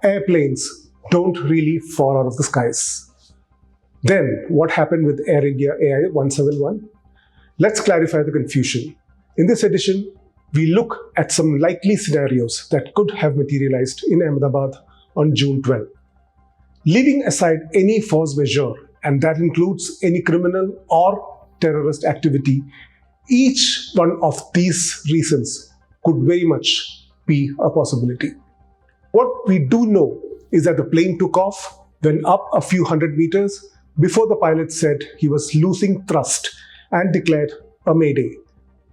airplanes don't really fall out of the skies. Then, what happened with Air India AI-171? Let's clarify the confusion. In this edition, we look at some likely scenarios that could have materialized in Ahmedabad on June 12. Leaving aside any force majeure, and that includes any criminal or terrorist activity, each one of these reasons could very much be a possibility. What we do know is that the plane took off, went up a few hundred meters before the pilot said he was losing thrust and declared a mayday,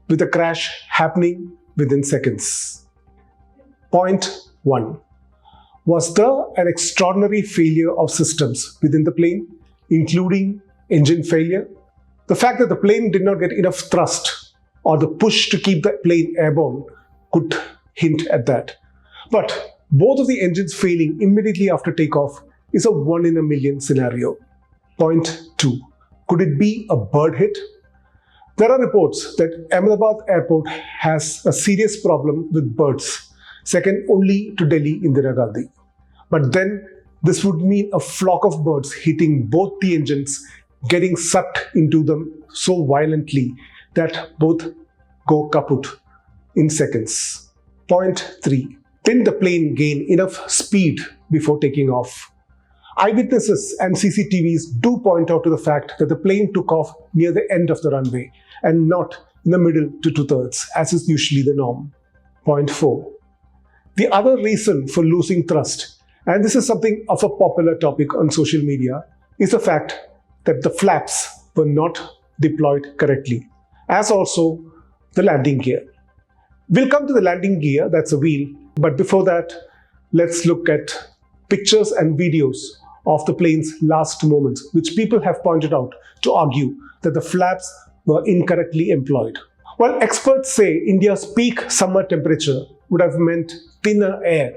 with the crash happening within seconds. Point 1. Was there an extraordinary failure of systems within the plane, including engine failure? The fact that the plane did not get enough thrust or the push to keep the plane airborne could hint at that. But both of the engines failing immediately after takeoff is a 1 in a million scenario. Point 2. Could it be a bird hit? There are reports that Ahmedabad airport has a serious problem with birds, second only to Delhi Indira Gandhi. But then this would mean a flock of birds hitting both the engines, getting sucked into them so violently that both go kaput in seconds. Point 3. Didn't the plane gain enough speed before taking off? Eyewitnesses and CCTVs do point out to the fact that the plane took off near the end of the runway and not in the middle to two-thirds, as is usually the norm. Point 4. The other reason for losing thrust, and this is something of a popular topic on social media, is the fact that the flaps were not deployed correctly, as also the landing gear. We'll come to the landing gear, that's a wheel, but before that, let's look at pictures and videos of the plane's last moments, which people have pointed out to argue that the flaps were incorrectly employed. While experts say India's peak summer temperature would have meant thinner air,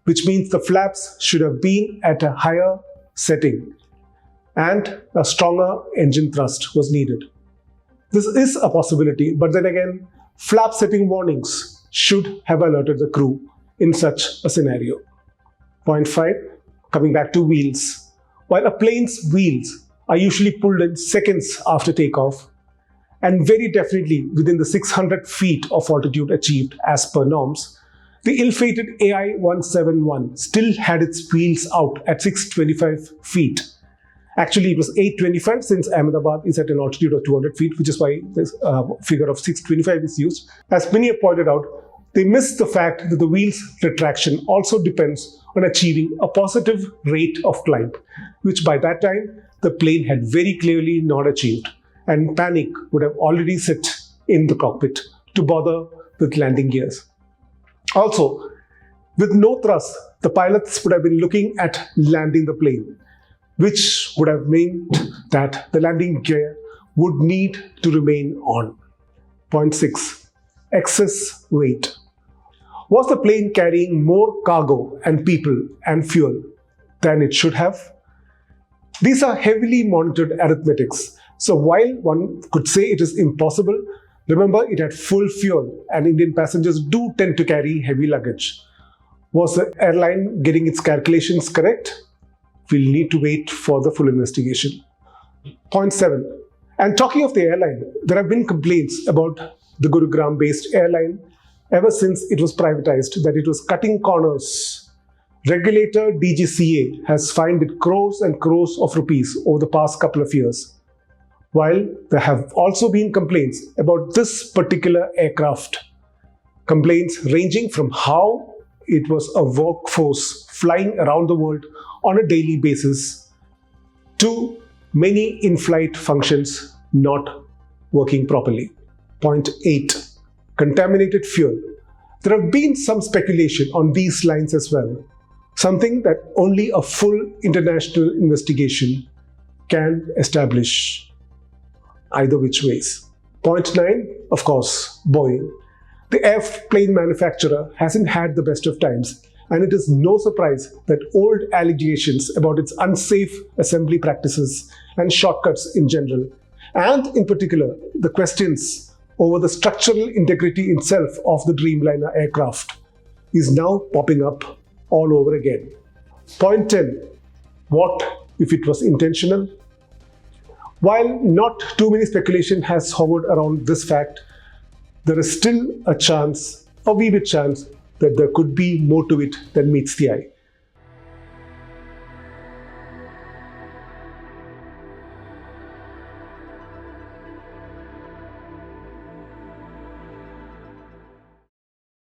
which means the flaps should have been at a higher setting and a stronger engine thrust was needed. This is a possibility, but then again, flap setting warnings should have alerted the crew in such a scenario. Point 5. Coming back to wheels. While a plane's wheels are usually pulled in seconds after takeoff, and very definitely within the 600 feet of altitude achieved as per norms, the ill-fated AI-171 still had its wheels out at 625 feet. Actually, it was 825 since Ahmedabad is at an altitude of 200 feet, which is why this figure of 625 is used. As many have pointed out, they missed the fact that the wheel's retraction also depends on achieving a positive rate of climb, which by that time the plane had very clearly not achieved, and panic would have already set in the cockpit to bother with landing gears. Also, with no thrust, the pilots would have been looking at landing the plane, which would have meant that the landing gear would need to remain on. Point 6. Excess weight. Was the plane carrying more cargo and people and fuel than it should have? These are heavily monitored arithmetics. So while one could say it is impossible, remember it had full fuel and Indian passengers do tend to carry heavy luggage. Was the airline getting its calculations correct? We'll need to wait for the full investigation. Point 7. And talking of the airline, there have been complaints about the Gurugram-based airline ever since it was privatized, that it was cutting corners. Regulator DGCA has fined it crores and crores of rupees over the past couple of years. While there have also been complaints about this particular aircraft, complaints ranging from how it was a workforce flying around the world on a daily basis to many in-flight functions not working properly. Point 8. Contaminated fuel. There have been some speculation on these lines as well, something that only a full international investigation can establish, either which ways. Point 9, of course, Boeing. The airplane manufacturer hasn't had the best of times, and it is no surprise that old allegations about its unsafe assembly practices and shortcuts in general, and in particular the questions over the structural integrity itself of the Dreamliner aircraft, is now popping up all over again. Point 10. What if it was intentional? While not too many speculation has hovered around this fact, there is still a chance, a wee bit chance, that there could be more to it than meets the eye.